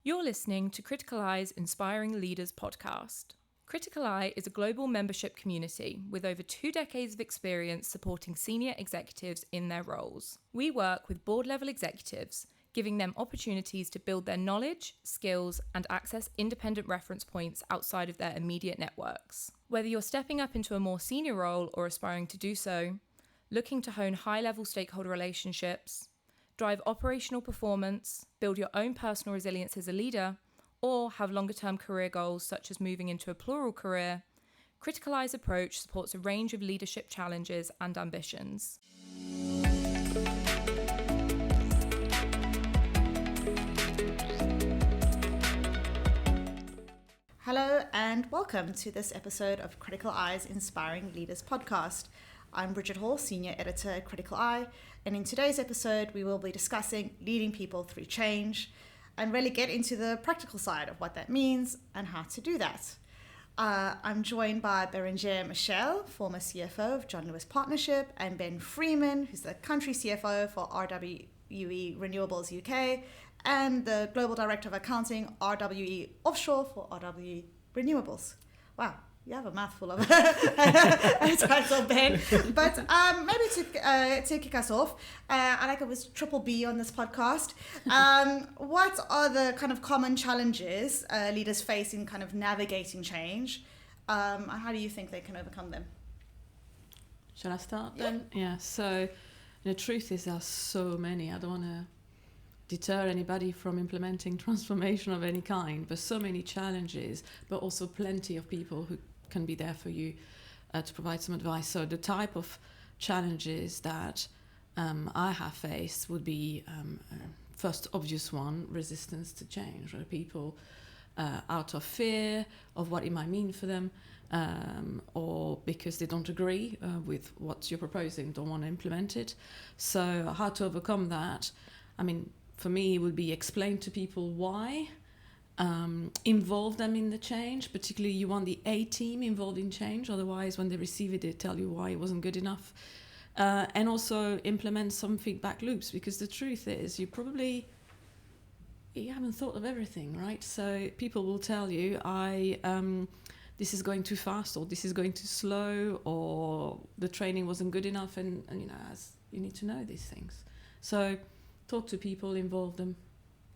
You're listening to Criticaleye's Inspiring Leaders podcast. Criticaleye is a global membership community with over 2 decades of experience supporting senior executives in their roles. We work with board-level executives, giving them opportunities to build their knowledge, skills, and access independent reference points outside of their immediate networks. Whether you're stepping up into a more senior role or aspiring to do so, looking to hone high-level stakeholder relationships, drive operational performance, build your own personal resilience as a leader, or have longer-term career goals such as moving into a plural career, Criticaleye's approach supports a range of leadership challenges and ambitions. Hello and welcome to this episode of Criticaleye's Inspiring Leaders podcast. I'm Bridgette Hall, Senior Editor at Criticaleye, and in today's episode we will be discussing leading people through change and really get into the practical side of what that means and how to do that. I'm joined by Bérangère Michel, former CFO of John Lewis Partnership, and Ben Freeman, who's the Country CFO for RWE Renewables UK, and the Global Director of Accounting RWE Offshore for RWE Renewables. Wow. You have a mouthful of title, Ben. But maybe to kick us off, I like it was triple B on this podcast. What are the kind of common challenges leaders face in kind of navigating change? And how do you think they can overcome them? Shall I start then? Yeah. So the truth is there are so many. I don't want to deter anybody from implementing transformation of any kind, but so many challenges, but also plenty of people who can be there for you to provide some advice. So the type of challenges that I have faced would be, first obvious one, resistance to change, where people out of fear of what it might mean for them, or because they don't agree with what you're proposing, don't want to implement it. So how to overcome that? I mean, for me, it would be explain to people why, involve them in the change, particularly you want the A team involved in change, otherwise when they receive it they tell you why it wasn't good enough, and also implement some feedback loops, because the truth is you haven't thought of everything, right? So people will tell you this is going too fast, or this is going too slow, or the training wasn't good enough, and you need to know these things. So talk to people, involve them,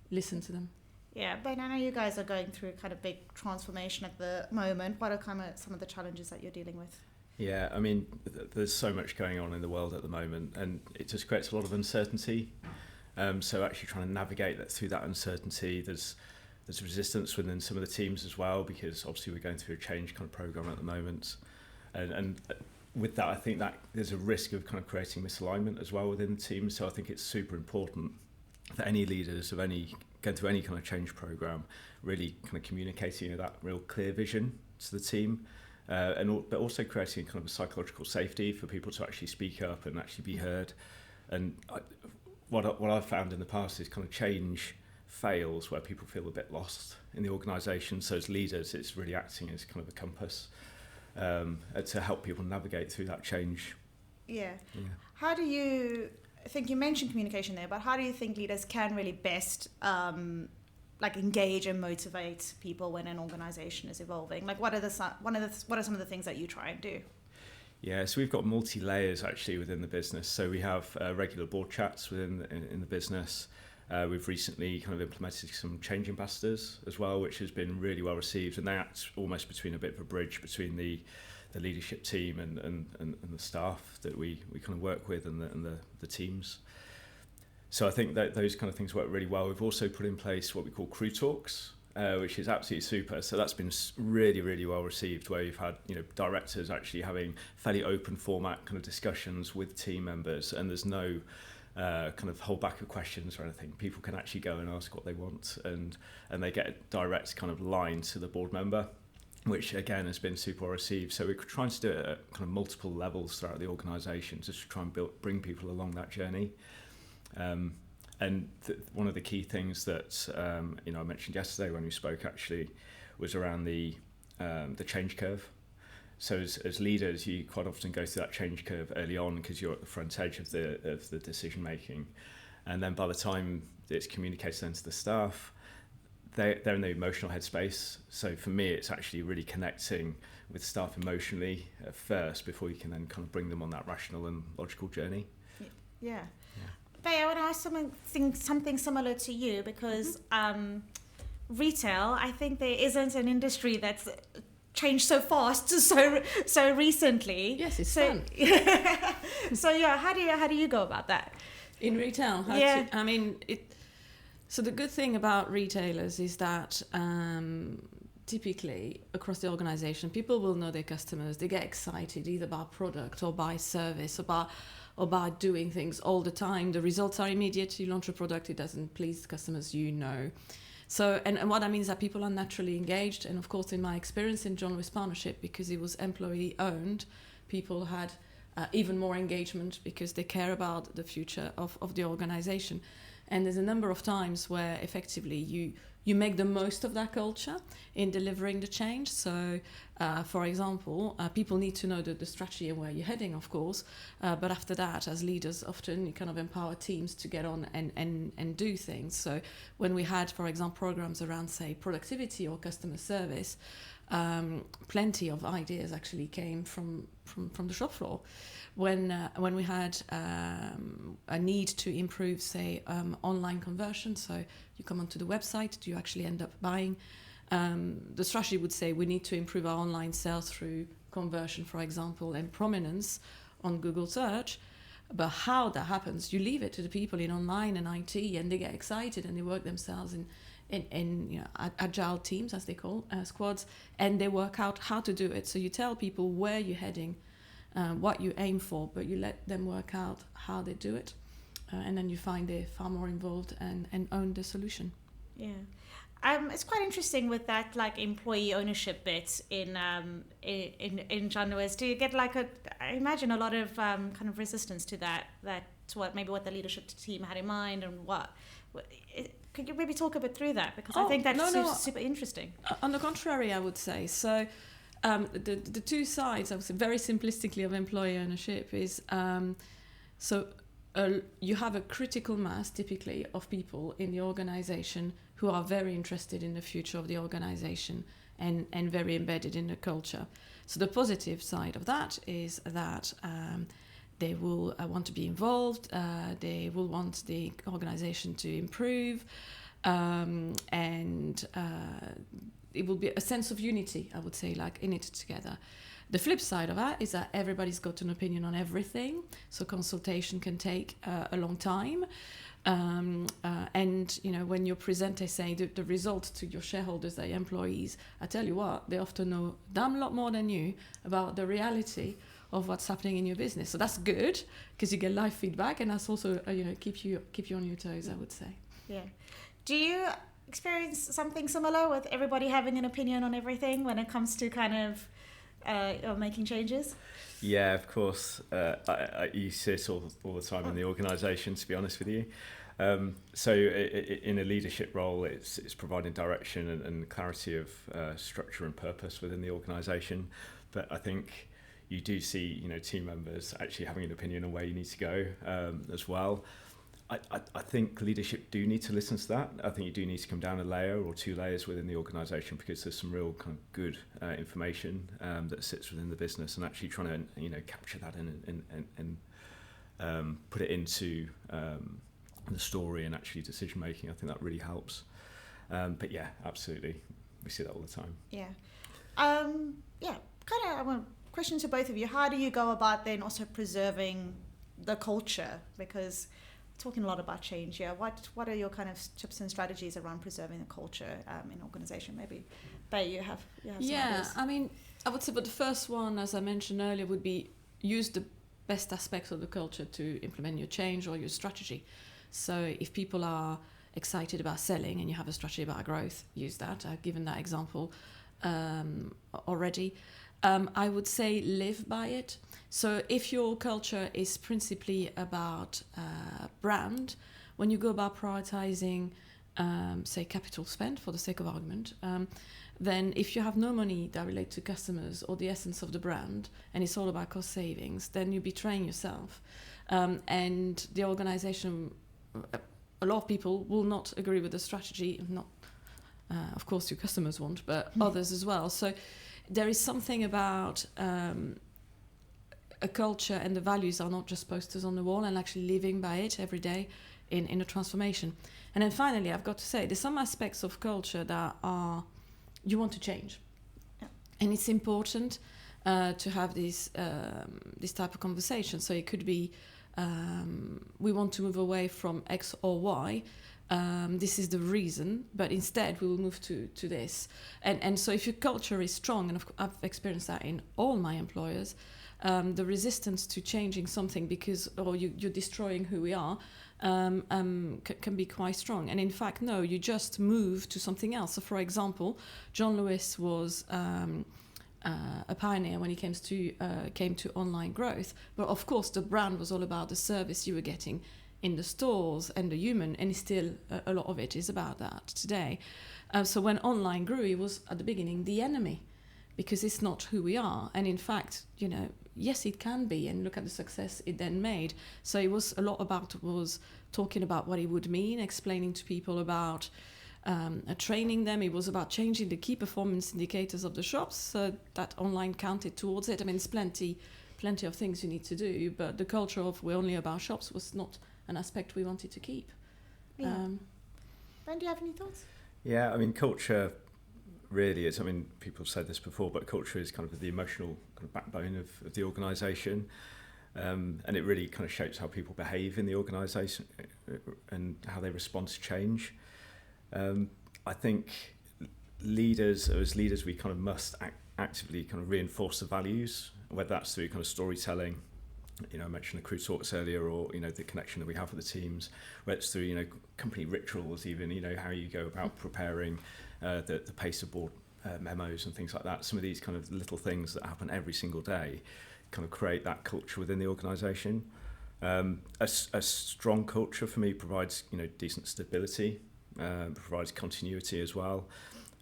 listen to them. Yeah, Ben, I know you guys are going through a kind of big transformation at the moment. What are kind of some of the challenges that you're dealing with? Yeah, I mean, there's so much going on in the world at the moment, and it just creates a lot of uncertainty. So actually trying to navigate that through that uncertainty, there's resistance within some of the teams as well, because obviously we're going through a change kind of program at the moment. And with that, I think that there's a risk of kind of creating misalignment as well within the team. So I think it's super important that any leaders of going through any kind of change program really kind of communicating that real clear vision to the team, but also creating kind of a psychological safety for people to actually speak up and actually be heard. And what I've found in the past is kind of change fails where people feel a bit lost in the organisation. So as leaders, it's really acting as kind of a compass to help people navigate through that change. Yeah. How do you... I think you mentioned communication there, but how do you think leaders can really best engage and motivate people when an organisation is evolving? Like, what are some of the things that you try and do? Yeah, so we've got multi-layers actually within the business. So we have regular board chats within in the business. We've recently kind of implemented some change ambassadors as well, which has been really well received, and they act almost between a bit of a bridge between the leadership team and the staff that we kind of work with, and the teams. So I think that those kind of things work really well. We've also put in place what we call crew talks, which is absolutely super. So that's been really, really well received, where you've had directors actually having fairly open format kind of discussions with team members, and there's no kind of hold back of questions or anything. People can actually go and ask what they want, and they get a direct kind of line to the board member, which again has been super well received. So we're trying to do it at kind of multiple levels throughout the organisation, just to try and bring people along that journey. And one of the key things that I mentioned yesterday when we spoke actually was around the change curve. So as leaders, you quite often go through that change curve early on because you're at the front edge of the decision making, and then by the time it's communicated then to the staff, they're in the emotional headspace. So for me, it's actually really connecting with staff emotionally at first before you can then kind of bring them on that rational and logical journey. Yeah. Faye, I want to ask something similar to you, because retail, I think there isn't an industry that's changed so fast, so recently. Yes, it's fun. So yeah, how do you go about that In retail? So the good thing about retailers is that typically across the organization, people will know their customers. They get excited either by product or by service or by doing things all the time. The results are immediate. You launch a product, it doesn't please the customers, you know. So, and what that means is that people are naturally engaged. And of course, in my experience in John Lewis Partnership, because it was employee owned, people had even more engagement because they care about the future of the organization. And there's a number of times where effectively you make the most of that culture in delivering the change. So, for example, people need to know the strategy and where you're heading, of course. But after that, as leaders, often you kind of empower teams to get on and do things. So when we had, for example, programs around, say, productivity or customer service, plenty of ideas actually came from the shop floor. When we had a need to improve, say, online conversion, so you come onto the website, do you actually end up buying? The strategy would say we need to improve our online sales through conversion, for example, and prominence on Google search. But how that happens, you leave it to the people in online and IT, and they get excited and they work themselves in agile teams, as they call squads, and they work out how to do it. So you tell people where you're heading, what you aim for, but you let them work out how they do it, and then you find they're far more involved and own the solution. Yeah. It's quite interesting with that, like, employee ownership bit in John Lewis. Do you get I imagine a lot of kind of resistance to that what the leadership team had in mind, and could you maybe talk a bit through that, because I think that's super interesting. On the contrary, I would say so. The two sides, I would say, very simplistically, of employee ownership is you have a critical mass, typically, of people in the organization who are very interested in the future of the organization and very embedded in the culture. So the positive side of that is that they will want to be involved, they will want the organization to improve, and it will be a sense of unity, I would say, like in it together. The flip side of that is that everybody's got an opinion on everything, so consultation can take a long time. And when you present, say, the result to your shareholders, their employees, I tell you what, they often know a damn lot more than you about the reality of what's happening in your business. So that's good, because you get live feedback, and that's also keep you on your toes, I would say. Yeah. Do you experience something similar with everybody having an opinion on everything when it comes to kind of making changes? Yeah, of course. You see it all the time in the organisation, to be honest with you. So in a leadership role, it's providing direction and clarity of structure and purpose within the organisation. But I think you do see team members actually having an opinion on where you need to go as well. I think leadership do need to listen to that. I think you do need to come down a layer or two layers within the organisation, because there's some real kind of good information that sits within the business, and actually trying to capture that and put it into the story and actually decision making. I think that really helps. But yeah, absolutely, we see that all the time. Yeah, kind of. I want a question to both of you. How do you go about then also preserving the culture? Because talking a lot about change, what are your kind of tips and strategies around preserving the culture in organisation? Maybe, Bay, you have some ideas. I mean, I would say, but the first one, as I mentioned earlier, would be use the best aspects of the culture to implement your change or your strategy. So if people are excited about selling and you have a strategy about growth, use that. I've given that example already. I would say live by it. So if your culture is principally about brand, when you go about prioritizing, say, capital spend for the sake of argument, then if you have no money that relates to customers or the essence of the brand, and it's all about cost savings, then you're betraying yourself. And the organization, a lot of people will not agree with the strategy, not Of course, your customers won't, but others as well. So there is something about a culture, and the values are not just posters on the wall, and actually living by it every day in a transformation. And then finally, I've got to say, there's some aspects of culture that are you want to change. Yeah. And it's important to have this type of conversation. So it could be, we want to move away from X or Y. This is the reason, but instead we will move to this. And so if your culture is strong, and I've experienced that in all my employers, the resistance to changing something because you're destroying who we are can be quite strong. And in fact, no, you just move to something else. So for example, John Lewis was a pioneer when he came to online growth. But of course, the brand was all about the service you were getting in the stores and the human, and still a lot of it is about that today. So when online grew, it was at the beginning the enemy, because it's not who we are. And in fact, yes, it can be, and look at the success it then made. So it was a lot about talking about what it would mean, explaining to people about training them. It was about changing the key performance indicators of the shops so that online counted towards it. I mean, there's plenty of things you need to do, but the culture of we're only about shops was not an aspect we wanted to keep. Yeah. Ben, do you have any thoughts? Yeah, I mean, culture really is, I mean, people have said this before, but culture is kind of the emotional kind of backbone of the organisation. And it really kind of shapes how people behave in the organisation and how they respond to change. I think as leaders, we kind of must actively kind of reinforce the values, whether that's through kind of storytelling. I mentioned the crew talks earlier, or the connection that we have with the teams, whether it's through company rituals, even how you go about preparing the pace of board memos and things like that. Some of these kind of little things that happen every single day kind of create that culture within the organisation. A strong culture for me provides decent stability, provides continuity as well.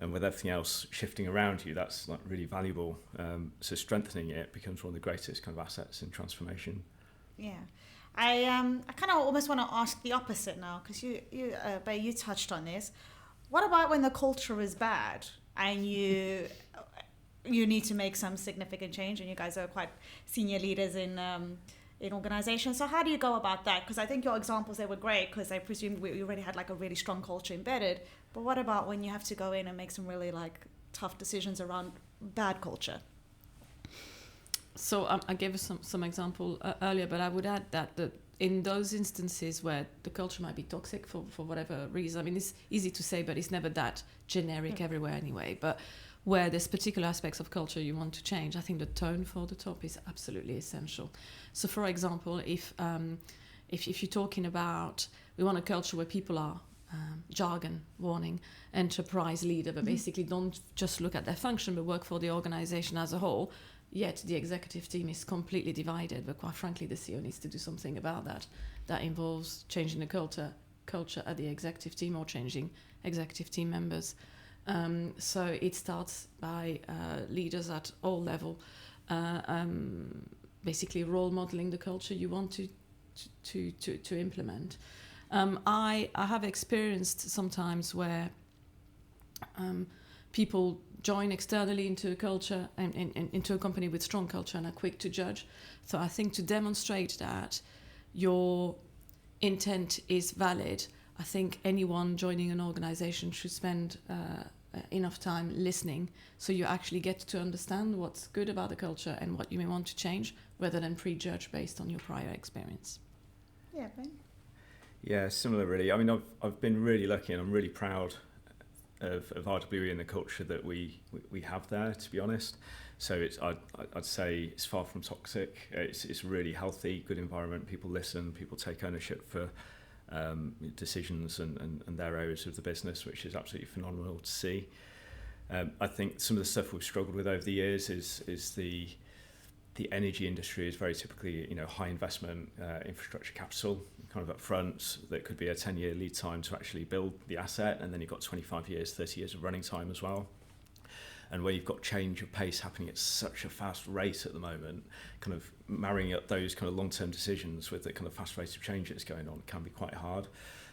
And with everything else shifting around you, that's like really valuable. So strengthening it becomes one of the greatest kind of assets in transformation. Yeah, I kind of almost want to ask the opposite now, because you touched on this. What about when the culture is bad and you need to make some significant change, and you guys are quite senior leaders in organizations? So how do you go about that? Because I think your examples there were great, because I presumed we already had like a really strong culture embedded. But what about when you have to go in and make some really like tough decisions around bad culture? So I gave us some example earlier, but I would add that in those instances where the culture might be toxic for whatever reason, I mean, it's easy to say, but it's never that generic everywhere anyway. But where there's particular aspects of culture you want to change, I think the tone for the top is absolutely essential. So for example, if you're talking about, we want a culture where people are jargon warning enterprise leader, but basically don't just look at their function but work for the organization as a whole, yet the executive team is completely divided. But quite frankly, the CEO needs to do something about that involves changing the culture at the executive team, or changing executive team members. So it starts by leaders at all level, basically role modeling the culture you want to implement. I have experienced sometimes where people join externally into a culture and into a company with strong culture and are quick to judge. So I think to demonstrate that your intent is valid, I think anyone joining an organization should spend enough time listening, so you actually get to understand what's good about the culture and what you may want to change, rather than prejudge based on your prior experience. Yeah, Ben? Yeah, similar really. I mean, I've been really lucky, and I'm really proud of RWE and the culture that we have there, to be honest. So I'd say it's far from toxic. It's really healthy, good environment. People listen, people take ownership for decisions and their areas of the business, which is absolutely phenomenal to see. I think some of the stuff we've struggled with over the years is the energy industry is very typically high investment infrastructure capital kind of up front. That could be a 10-year lead time to actually build the asset, and then you've got 25 years, 30 years of running time as well. And where you've got change of pace happening at such a fast rate at the moment, kind of marrying up those kind of long-term decisions with the kind of fast rate of change that's going on can be quite hard.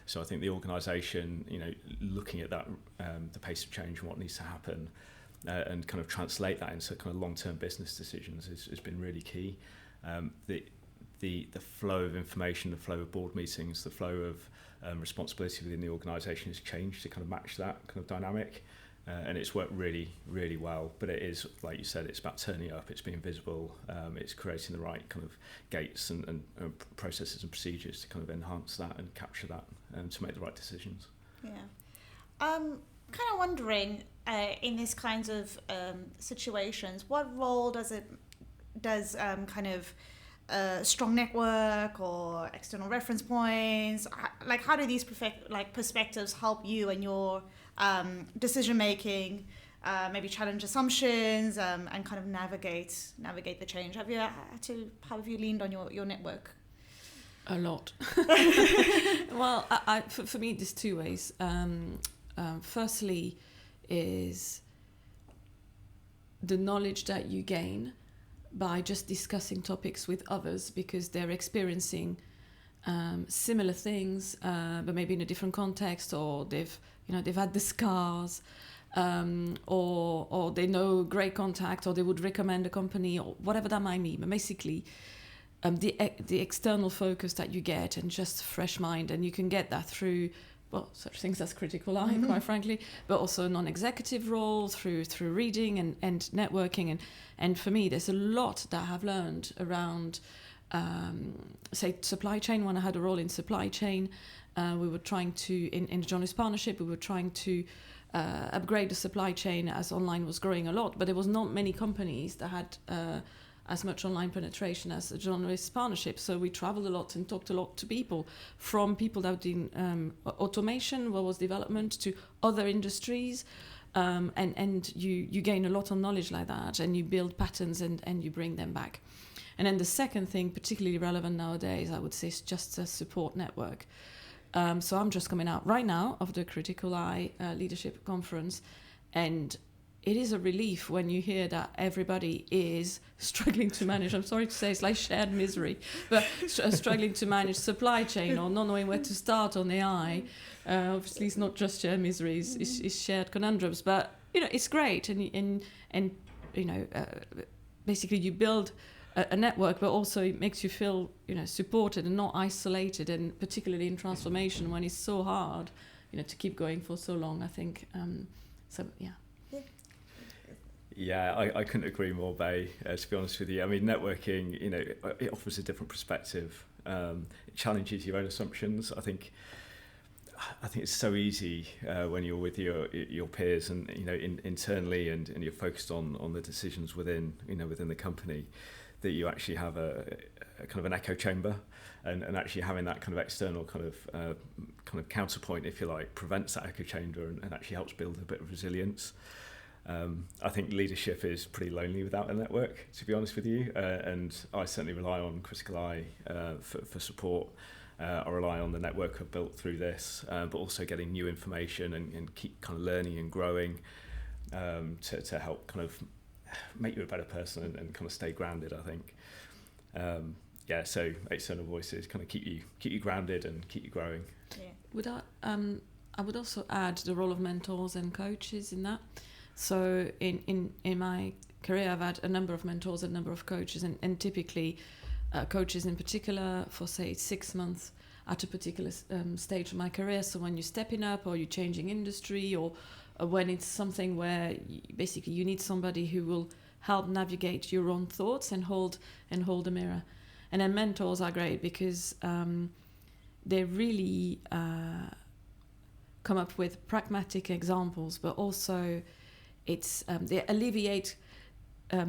So I think the organisation, looking at that, the pace of change and what needs to happen, and kind of translate that into kind of long-term business decisions has been really key. The flow of information, the flow of board meetings, the flow of responsibility within the organisation has changed to kind of match that kind of dynamic. And it's worked really, really well. But it is, like you said, it's about turning up, it's being visible, it's creating the right kind of gates and processes and procedures to kind of enhance that and capture that and to make the right decisions. Yeah. Kind of wondering, in these kinds of situations, what role does kind of strong network or external reference points, like how do these perspectives help you and your decision making, maybe challenge assumptions, and kind of navigate the change? How have you leaned on your network? A lot. Well, for me, there's two ways. Firstly, is the knowledge that you gain by just discussing topics with others because they're experiencing similar things, but maybe in a different context, or they've had the scars, or they know great contact, or they would recommend a company, or whatever that might mean. But basically, the external focus that you get and just fresh mind, and you can get that through such things as Criticaleye, quite frankly, but also non-executive roles through reading and networking. And for me, there's a lot that I have learned around, say, supply chain. When I had a role in supply chain, we were trying to, in the journalist partnership, we were trying to upgrade the supply chain as online was growing a lot, but there was not many companies that had as much online penetration as a journalist partnership. So we traveled a lot and talked a lot to people, from people that were doing automation, what was development, to other industries. And you gain a lot of knowledge like that, and you build patterns and you bring them back. And then the second thing, particularly relevant nowadays, I would say, is just a support network. So I'm just coming out right now of the Criticaleye Leadership Conference, and it is a relief when you hear that everybody is struggling to manage, I'm sorry to say, it's like shared misery, but struggling to manage supply chain or not knowing where to start on AI. Obviously, it's not just shared miseries, it's shared conundrums, but, it's great. And basically you build a network, but also it makes you feel, supported and not isolated, and particularly in transformation when it's so hard, to keep going for so long, I think. Yeah, I couldn't agree more, Bay, to be honest with you. I mean, networking, it offers a different perspective. It challenges your own assumptions. I think it's so easy when you're with your peers and, internally and you're focused on the decisions within the company, that you actually have a kind of an echo chamber, and actually having that kind of external kind of counterpoint, if you like, prevents that echo chamber and actually helps build a bit of resilience. I think leadership is pretty lonely without a network, to be honest with you, and I certainly rely on Criticaleye for support. I rely on the network I've built through this, but also getting new information and keep kind of learning and growing to help kind of make you a better person and kind of stay grounded, I think. So external voices kind of keep you grounded and keep you growing. Yeah. I would also add the role of mentors and coaches in that. So in my career, I've had a number of mentors, a number of coaches, and typically coaches in particular for, say, 6 months at a particular stage of my career. So when you're stepping up or you're changing industry, or when it's something where basically you need somebody who will help navigate your own thoughts and hold a mirror. And then mentors are great because they really come up with pragmatic examples, but also they alleviate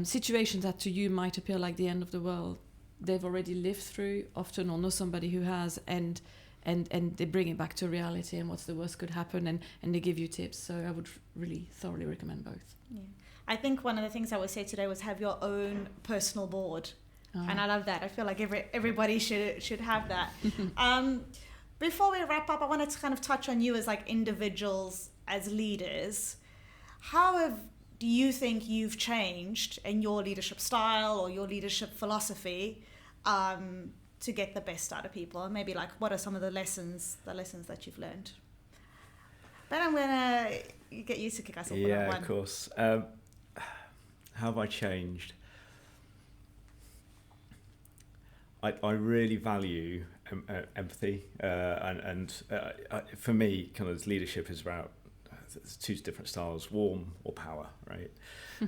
situations that to you might appear like the end of the world. They've already lived through, often, or know somebody who has, and they bring it back to reality and what's the worst could happen, and they give you tips. So I would really thoroughly recommend both. Yeah. I think one of the things I would say today was have your own personal board. And I love that. I feel like everybody should have that. Before we wrap up, I wanted to kind of touch on you as like individuals, as leaders. How do you think you've changed in your leadership style or your leadership philosophy to get the best out of people? And maybe like, what are some of the lessons that you've learned? Ben, I'm gonna get you to kick us off. Yeah, of course. How have I changed? I really value empathy, and for me, kind of leadership is about there's two different styles: warm or power, right?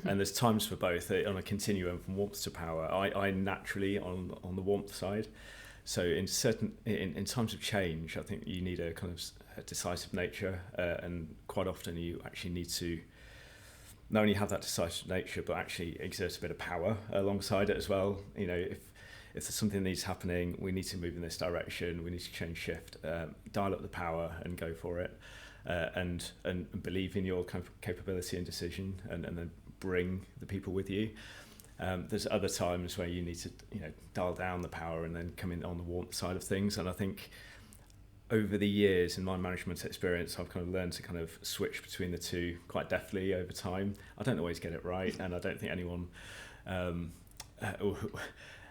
And there's times for both on a continuum from warmth to power. I naturally on the warmth side. So in times of change, I think you need a kind of a decisive nature, and quite often you actually need to not only have that decisive nature, but actually exert a bit of power alongside it as well. You know, if there's something that needs happening, we need to move in this direction, we need to change shift, dial up the power and go for it, and believe in your kind of capability and decision, and then bring the people with you. There's other times where you need to, dial down the power and then come in on the warmth side of things. And I think over the years in my management experience, I've kind of learned to kind of switch between the two quite deftly over time. I don't always get it right, and I don't think anyone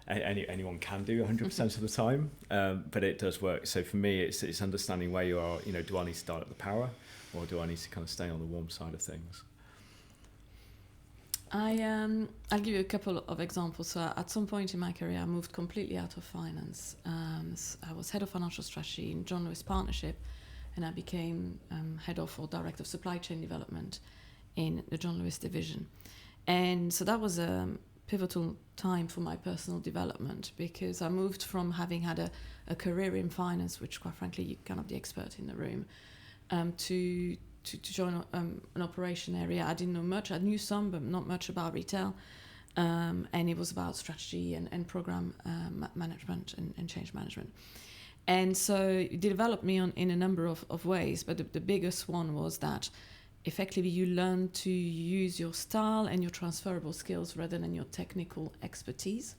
anyone can do 100% of the time, but it does work. So for me, it's understanding where you are. Do I need to dial up the power, or do I need to kind of stay on the warm side of things? I'll give you a couple of examples. So at some point in my career, I moved completely out of finance. I was head of financial strategy in John Lewis Partnership, and I became head of or director of supply chain development in the John Lewis division. And so that was a pivotal time for my personal development, because I moved from having had a career in finance, which quite frankly you're kind of the expert in the room, to join an operation area. I didn't know much. I knew some, but not much about retail. And it was about strategy and program management and change management. And so it developed me in a number of ways, but the biggest one was that effectively you learn to use your style and your transferable skills rather than your technical expertise.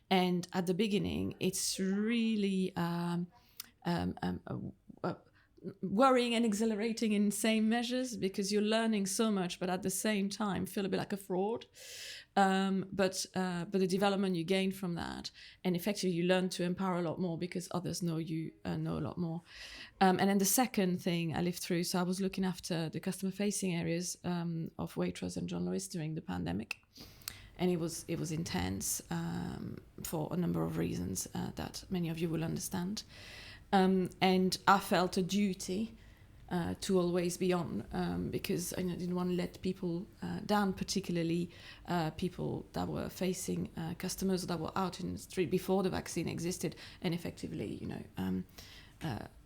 And at the beginning, it's really worrying and exhilarating in same measures, because you're learning so much, but at the same time feel a bit like a fraud. But the development you gain from that, and effectively you learn to empower a lot more because others know you know a lot more. And then the second thing I lived through, so I was looking after the customer-facing areas of Waitrose and John Lewis during the pandemic, and it was intense for a number of reasons that many of you will understand. And I felt a duty to always be on, because I didn't want to let people down, particularly people that were facing customers that were out in the street before the vaccine existed, and effectively,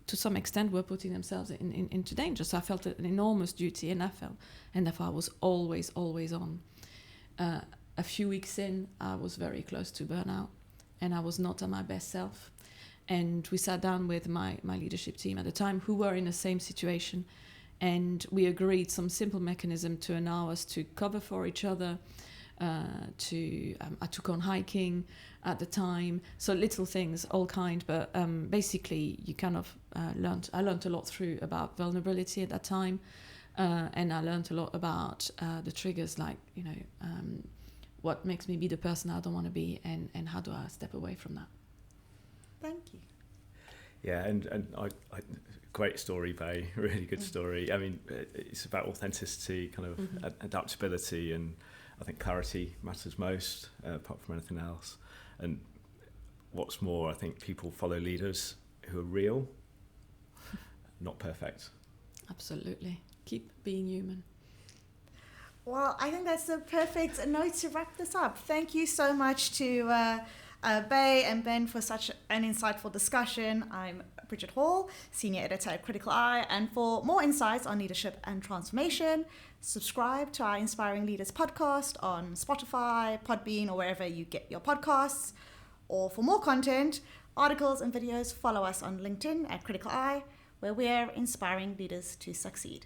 to some extent, were putting themselves into danger. So I felt an enormous duty, and therefore I was always on. A few weeks in, I was very close to burnout, and I was not at my best self. And we sat down with my leadership team at the time, who were in the same situation, and we agreed some simple mechanism to allow us to cover for each other. I took on hiking at the time, so little things, all kind, but basically you kind of I learned a lot about vulnerability at that time, and I learned a lot about the triggers, like what makes me be the person I don't want to be, and how do I step away from that. Thank you. Yeah, and I great story, Bay. Really good story. I mean, it's about authenticity, kind of adaptability, and I think clarity matters most, apart from anything else. And what's more, I think people follow leaders who are real, not perfect. Absolutely. Keep being human. Well, I think that's the perfect note to wrap this up. Thank you so much to Bay and Ben for such an insightful discussion. I'm Bridgette Hall, Senior Editor at Criticaleye, and for more insights on leadership and transformation, subscribe to our Inspiring Leaders podcast on Spotify, Podbean, or wherever you get your podcasts. Or for more content, articles and videos, follow us on LinkedIn at Criticaleye, where we're inspiring leaders to succeed.